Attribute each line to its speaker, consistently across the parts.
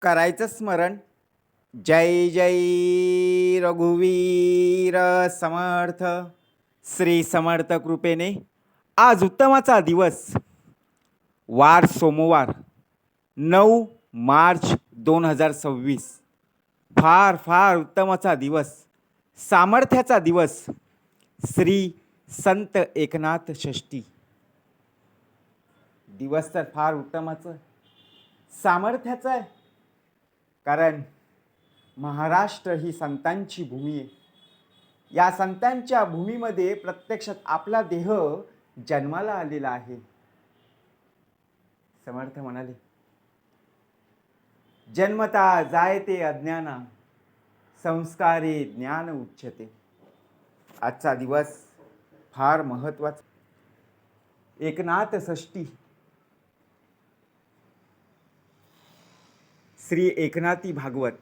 Speaker 1: करायचं स्मरण. जय जय रघुवीर समर्थ. श्री समर्थ कृपेने आज उत्तमाचा दिवस, वार सोमवार, 9 मार्च 2026. फार फार उत्तमाचा दिवस, सामर्थ्याचा दिवस. श्री संत एकनाथ षष्ठी दिवस तर फार उत्तमाचं, सामर्थ्याचं आहे. कारण महाराष्ट्र ही संतांची भूमी आहे. या संतांच्या भूमीमध्ये प्रत्यक्षात आपला देह जन्माला आलेला आहे. समर्थ म्हणाले, जन्मता जायते अज्ञाना, संस्कारे ज्ञान उच्यते. आजचा दिवस फार महत्वाचा. एकनाथ षष्ठी, श्री एकनाथी भागवत,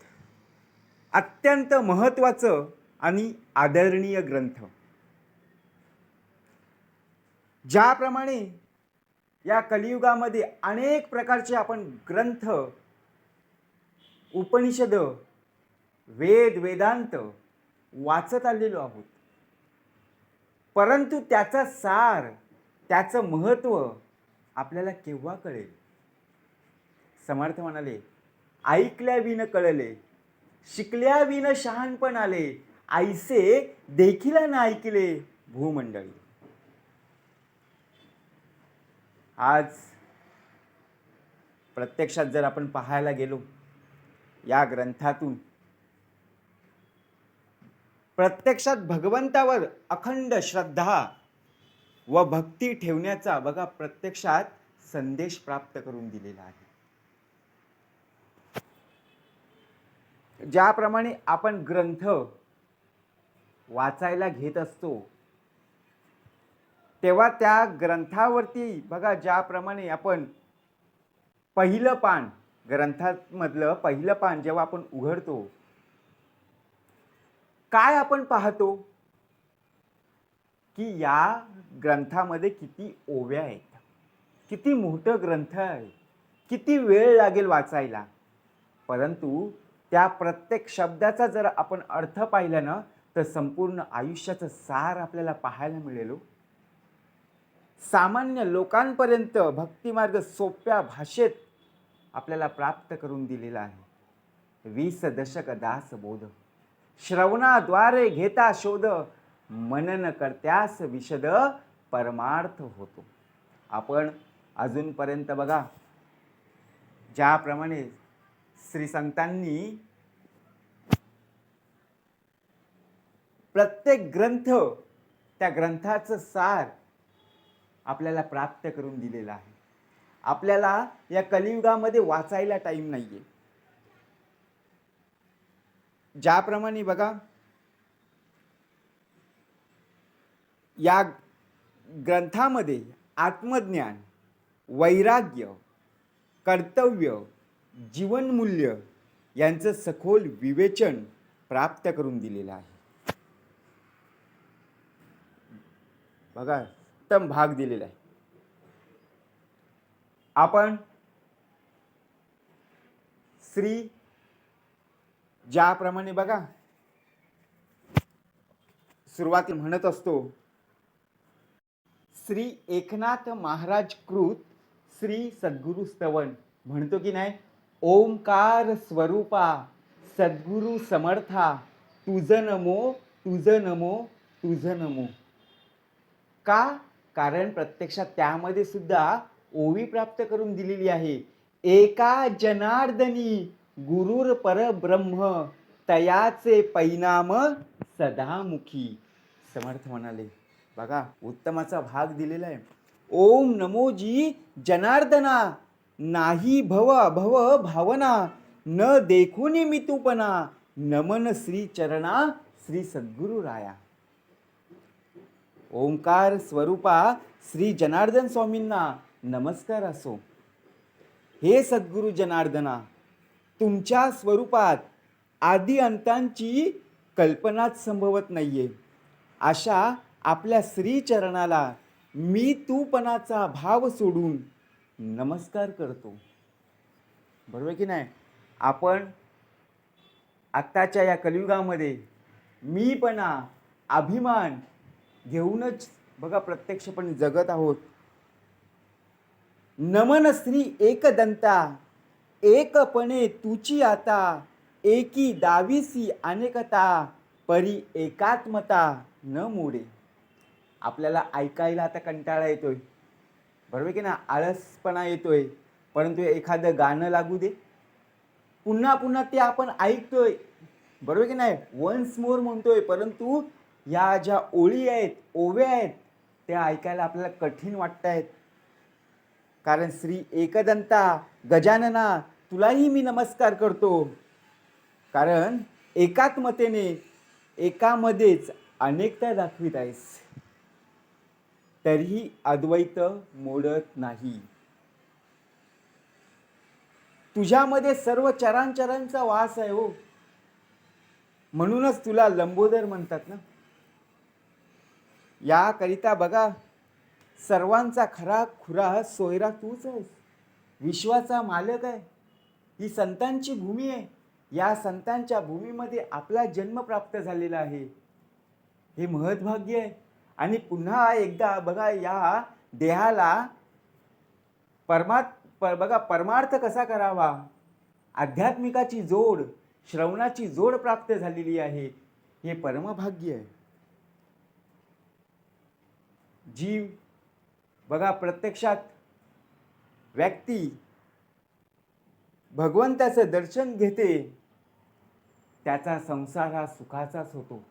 Speaker 1: अत्यंत महत्वाचं आणि आदरणीय ग्रंथ. ज्याप्रमाणे या कलियुगामध्ये अनेक प्रकारचे आपण ग्रंथ, उपनिषद, वेद वेदांत वाचत आलेलो आहोत, परंतु त्याचा सार, त्याचं महत्त्व आपल्याला केव्हा कळेल? समर्थ म्हणाले, ऐकल्या विन कळले, शिकल्या विन शहाणपण आले, ऐसे देखील न ऐकले भूमंडळी. आज प्रत्यक्षात जर आपण पाहायला गेलो, या ग्रंथातून प्रत्यक्षात भगवंतावर अखंड श्रद्धा व भक्ती ठेवण्याचा बघा प्रत्यक्षात संदेश प्राप्त करून दिलेला आहे. ज्याप्रमाणे आपण ग्रंथ वाचायला घेत असतो, तेव्हा त्या ग्रंथावरती बघा, ज्याप्रमाणे आपण पहिलं पान, ग्रंथामधलं पहिलं पान जेव्हा आपण उघडतो, काय आपण पाहतो की या ग्रंथामध्ये किती ओव्या आहेत, किती मोठं ग्रंथ आहे, किती वेळ लागेल वाचायला. परंतु त्या प्रत्येक शब्दाचा जर आपण अर्थ पाहिला ना, तर संपूर्ण आयुष्याचं सार आपल्याला पाहायला मिळेल. सामान्य लोकांपर्यंत भक्तिमार्ग सोप्या भाषेत आपल्याला प्राप्त करून दिलेला आहे. 20 दशक दास बोध, श्रवणाद्वारे घेता शोध, मनन करत्यास विशद परमार्थ होतो. आपण अजूनपर्यंत बघा, ज्याप्रमाणे श्री संतांनी प्रत्येक ग्रंथ, त्या ग्रंथाचं सार आपल्याला प्राप्त करून दिलेला आहे. आपल्याला या कलियुगामध्ये वाचायला टाइम नाहीये. ज्याप्रमाणे बघा, या ग्रंथामध्ये आत्मज्ञान, वैराग्य, कर्तव्य, जीवनमूल्य यांचं सखोल विवेचन प्राप्त करून दिलेलं आहे. बघा, उत्तम भाग दिलेला आहे. आपण श्री, ज्याप्रमाणे बघा सुरुवातीला म्हणत असतो, श्री एकनाथ महाराज कृत श्री सद्गुरु स्तवन, म्हणतो की नाही, ओंकार स्वरूपा सद्गुरु समर्था, तुझ नमो तुझ नमो तुझ नमो. का? कारण प्रत्यक्षात त्यामध्ये सुद्धा ओवी प्राप्त करून दिलेली आहे. एका जनार्दनी गुरुर परब्रह्म, तयाचे परिणाम सदामुखी. समर्थ म्हणाले, बघा उत्तमाचा भाग दिलेला आहे. ओम नमो जी जनार्दना, नाही भव अभव भावना, न देखुनी मितुपना, नमन श्री चरणा श्री सद्गुरु राया. ओंकार स्वरूपा श्री जनार्दन स्वामींना नमस्कार असो. हे सद्गुरु जनार्दना, तुमच्या स्वरूपात आदि अंतांची कल्पनाच संभवत नाहीये. अशा आपल्या श्री चरणाला मी तूपणाचा भाव सोडून नमस्कार करतो. बरोबर की नाही? आपण आत्ताच्या या कलियुगामध्ये मीपणा, अभिमान घेऊनच बघा प्रत्यक्षपणे जगत आहोत. नमन श्री एकदंता, एकपणे तुची आता, एकी दावीसी अनेकता, परी एकात्मता न मोडे. आपल्याला ऐकायला आता कंटाळा येतोय, बरोबर की ना, आळसपणा येतोय, परंतु एखादं गाणं लागू दे, पुन्हा पुन्हा ते आपण ऐकतोय, बरोबर की नाही, वन्स मोर म्हणतोय, परंतु या ज्या ओळी आहेत, ओव्या आहेत, त्या ऐकायला आपल्याला कठीण वाटत आहेत. कारण श्री एकदंता गजानना तुलाही मी नमस्कार करतो, कारण एकात्मतेने एकामध्येच अनेकता दाखवित आहेस, तरीही अद्वैत मोडत नाही. तुझ्यामध्ये सर्व चरांचरांचा वास आहे हो, म्हणूनच तुला लंबोदर म्हणतात ना. याकरिता बघा, सर्वांचा खरा खुरा सोयरा तूच आहेस, विश्वाचा मालक आहे. ही संतांची भूमी आहे, या संतांच्या भूमीमध्ये आपला जन्म प्राप्त झालेला आहे, हे महत्भाग्य आहे. आणि पुन्हा एकदा बघा, या देहाला परमार्थ कसा करावा, आध्यात्मिकाची जोड, श्रवणाची जोड प्राप्त झालेली आहे, हे परमभाग्य आहे. जीव बघा प्रत्यक्षात व्यक्ती भगवंताचं दर्शन घेते, त्याचा संसार हा सुखाचाच होतो.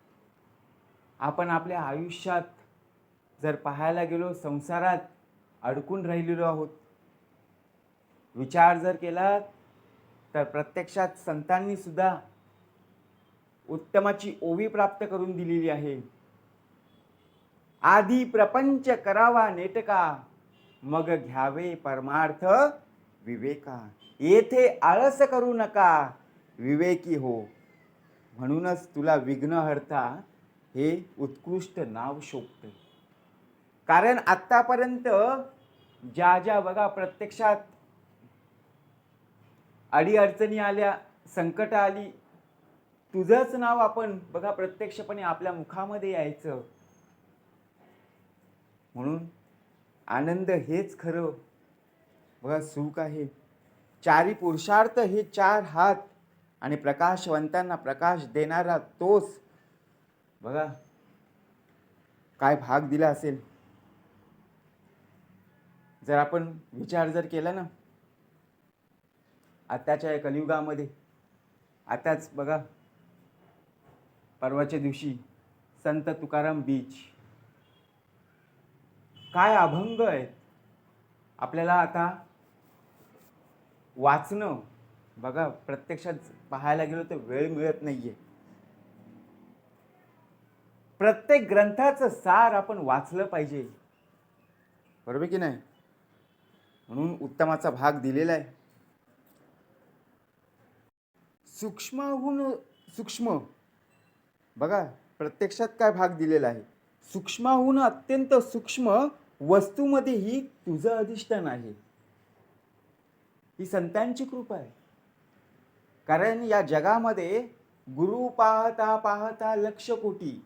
Speaker 1: आपण आपल्या आयुष्यात जर पाहायला गेलो, संसारात अडकून राहिलेलो आहोत. विचार जर केला तर प्रत्यक्षात संतांनी सुद्धा उत्तमाची ओवी प्राप्त करून दिलेली आहे. आधी प्रपंच करावा नेटका, मग घ्यावे परमार्थ विवेका. येथे आळस करू नका, विवेकी हो. म्हणूनच तुला विघ्नहर्ता हे उत्कृष्ट नाव शोभते. कारण आत्तापर्यंत ज्या ज्या बघा प्रत्यक्षात अडीअडचणी आल्या, संकट आली, तुझंच नाव आपण बघा प्रत्यक्षपणे आपल्या मुखामध्ये यायचं. म्हणून आनंद हेच खरं बघा सुख आहे. चारी पुरुषार्थ हे चार हात आणि प्रकाशवंतांना प्रकाश देणारा तोच बघा काय भाग दिला असेल. जर आपण विचार जर केला ना, आताच्या या कलियुगामध्ये, आताच बघा परवाच्या दिवशी संत तुकाराम बीच, काय अभंग आहेत. आपल्याला आता वाचणं बघा प्रत्यक्षात पाहायला गेलो तर वेळ मिळत नाहीये. प्रत्येक ग्रंथाचं सार आपण वाचलं पाहिजे, बरोबर की नाही. म्हणून उत्तमाचा भाग दिलेला आहे. सूक्ष्महून सूक्ष्म बघा प्रत्यक्षात काय भाग दिलेला आहे. सूक्ष्महून अत्यंत सूक्ष्म वस्तूमध्येही तुझं अधिष्ठान आहे. ही संतांची कृपा आहे. कारण या जगामध्ये गुरु पाहता पाहता लक्ष कोटी,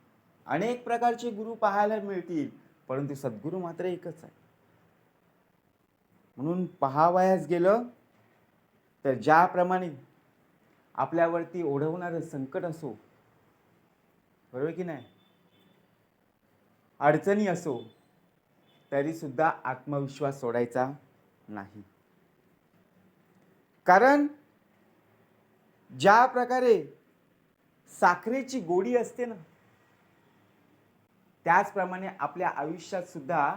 Speaker 1: अनेक प्रकारचे गुरु पाहायला मिळतील, परंतु सद्गुरू मात्र एकच आहे. म्हणून पाहावयास गेलं तर ज्याप्रमाणे आपल्यावरती ओढवणारं संकट असो, बरोबर की नाही, अडचणी असो, तरी सुद्धा आत्मविश्वास सोडायचा नाही. कारण ज्या प्रकारे साखरेची गोडी असते ना, त्याचप्रमाणे आपल्या आयुष्यात सुद्धा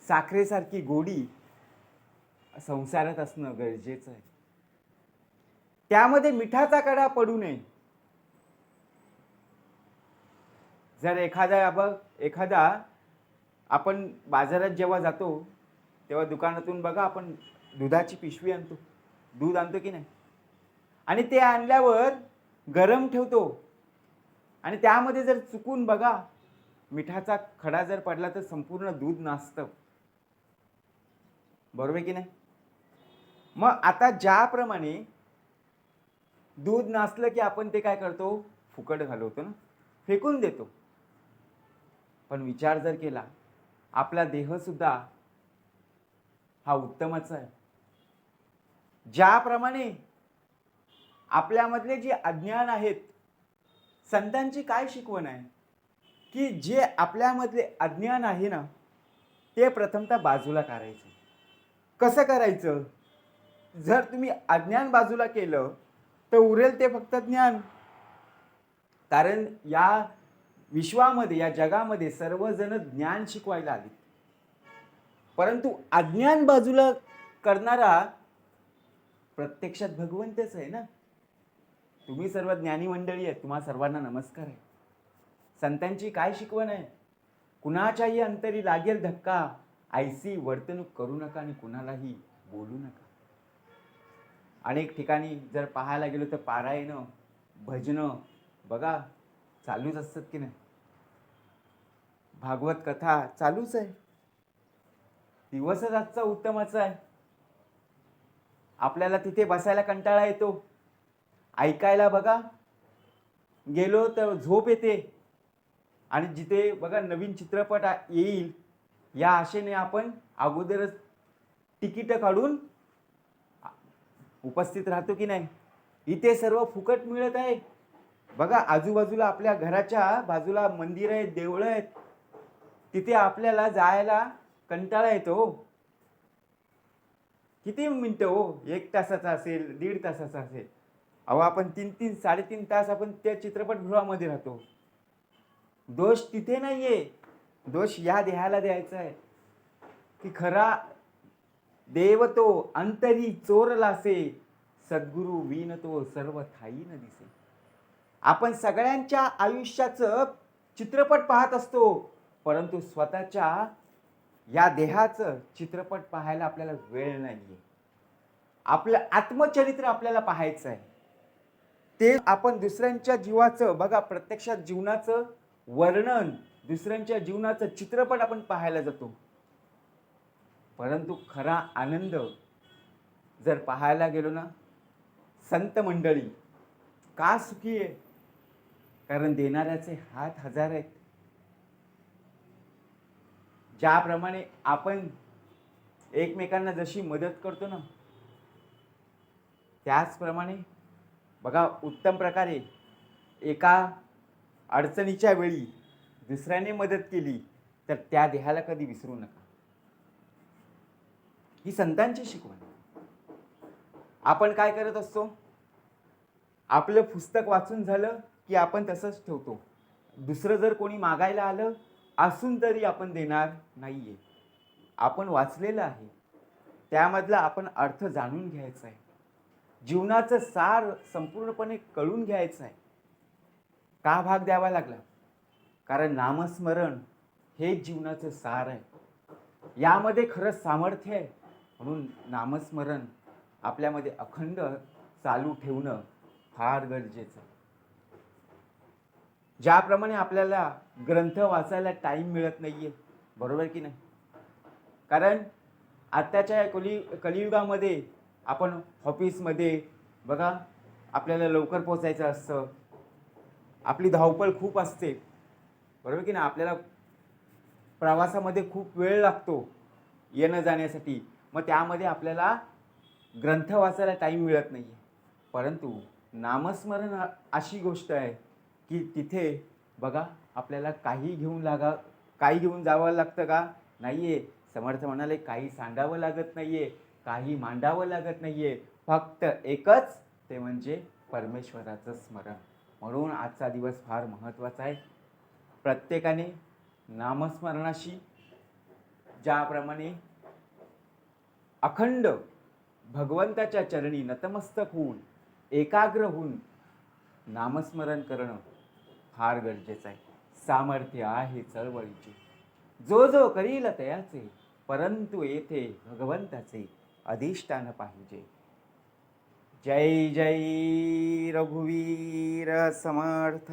Speaker 1: साखरेसारखी गोडी संसारात असणं गरजेचं आहे. त्यामध्ये मिठाचा कडा पडू नये. जर एखादा आपण बाजारात जेव्हा जातो तेव्हा दुकानातून बघा आपण दुधाची पिशवी आणतो, दूध आणतो की नाही, आणि ते आणल्यावर गरम ठेवतो, आणि त्यामध्ये जर चुकून बघा मिठाचा खडा जर पडला तर संपूर्ण दूध नासतं, बरोबर की नाही. मग आता ज्याप्रमाणे दूध नासलं की आपण ते काय करतो, फुकट घालवतो ना, फेकून देतो. पण विचार जर केला, आपला देह सुद्धा हा उत्तमच आहे. ज्याप्रमाणे आपल्यामधले जे अज्ञान आहेत, संतांची काय शिकवण आहे की जे आपल्यामधले अज्ञान आहे ना, ते प्रथमतः बाजूला करायचं. कसं करायचं? जर तुम्ही अज्ञान बाजूला केलं तर उरेल ते फक्त ज्ञान. कारण या विश्वामध्ये, या जगामध्ये सर्वजण ज्ञान शिकवायला आले, परंतु अज्ञान बाजूला करणारा प्रत्यक्षात भगवंतच आहे ना. तुम्ही सर्व ज्ञानी मंडळी आहेत, तुम्हा सर्वांना नमस्कार आहे. संतांची काय शिकवण आहे? कुणाच्याही अंतरी लागेल धक्का, ऐसी वर्तणूक करू नका आणि कुणालाही बोलू नका. अनेक ठिकाणी जर पाहायला गेलो तर पारायण, भजन बघा चालूच असतात की नाही. भागवत कथा चालूच आहे. दिवसच आजचा उत्तमाचा आहे. आपल्याला तिथे बसायला कंटाळा येतो, ऐकायला बघा गेलो तर झोप येते. आणि जिथे बघा नवीन चित्रपट येईल या आशेने आपण अगोदरच तिकीट काढून उपस्थित राहतो की नाही. इथे सर्व फुकट मिळत आहे. बघा आजूबाजूला आपल्या घराच्या बाजूला मंदिर आहेत, देवळं आहेत, तिथे आपल्याला जायला कंटाळा येतो. किती मिनिटं हो, 1 तासाचा असेल, 1.5 तासाचा असेल. अहो आपण 3-3 3.5 तास आपण त्या चित्रपटगृहामध्ये राहतो. दोष तिथे नाहीये, दोष या देहाला द्यायचा आहे की खरा देव तो अंतरी चोरलासे, सद्गुरु वीन तो सर्व ठाई न दिसे. आपण सगळ्यांच्या आयुष्याचं चित्रपट पाहत असतो, परंतु स्वतःच्या या देहाचं चित्रपट पाहायला आपल्याला वेळ नाहीये. आपलं आत्मचरित्र आपल्याला पाहायचं आहे. ते आपण दुसऱ्यांच्या जीवाचं बघा, प्रत्यक्षात जीवनाचं वर्णन, दुसऱ्यांच्या जीवनाचं चित्रपट आपण पाहायला जातो. परंतु खरा आनंद जर पाहायला गेलो ना, संत मंडळी का सुखी आहे? कारण देणाऱ्याचे हात हजार आहेत. ज्याप्रमाणे आपण एकमेकांना जशी मदत करतो ना, त्याचप्रमाणे बघा उत्तम प्रकारे एका अडचणीच्या वेळी दुसऱ्याने मदत केली तर त्या देहाला कधी विसरू नका. ही संतांची शिकवण. आपण काय करत असतो? आपलं पुस्तक वाचून झालं की आपण तसंच ठेवतो. दुसरं जर कोणी मागायला आलं असून तरी आपण देणार नाहीये. आपण वाचलेलं आहे, त्यामधला आपण अर्थ जाणून घ्यायचा आहे. जीवनाचं सार संपूर्णपणे कळून घ्यायचं आहे. का भाग द्यावा लागला? कारण नामस्मरण हे जीवनाचं सार आहे. यामध्ये खरंच सामर्थ्य आहे. म्हणून नामस्मरण आपल्यामध्ये अखंड चालू ठेवणं फार गरजेचं. ज्याप्रमाणे आपल्याला ग्रंथ वाचायला टाइम मिळत नाहीये, बरोबर की नाही? कारण आत्ताच्या कलियुगामध्ये आपण ऑफिसमध्ये बघा आपल्याला लवकर पोहोचायचं असतं, आपली धावपळ खूप असते, बरोबर की नाही? आपल्याला प्रवासामध्ये खूप वेळ लागतो येणं जाण्यासाठी. मग त्यामध्ये आपल्याला ग्रंथ वाचायला टाइम मिळत नाही. परंतु नामस्मरण अशी गोष्ट आहे की तिथे बघा आपल्याला काही घेऊन जावं लागतं का? नाहीये. समर्थ म्हणाले काही सांगावं लागत नाहीये, काही मांडावं लागत नाहीये, फक्त एकच, ते म्हणजे परमेश्वराचं स्मरण. म्हणून आजचा दिवस फार महत्त्वाचा आहे. प्रत्येकाने नामस्मरणाशी ज्याप्रमाणे अखंड भगवंताच्या चरणी नतमस्तक होऊन एकाग्र होऊन नामस्मरण करणं फार गरजेचं आहे. सामर्थ्य आहे चळवळीचे, जो जो करील तयाचे, परंतु येथे भगवंताचे अधिष्ठान पाहिजे. जय जय रघुवीर समर्थ.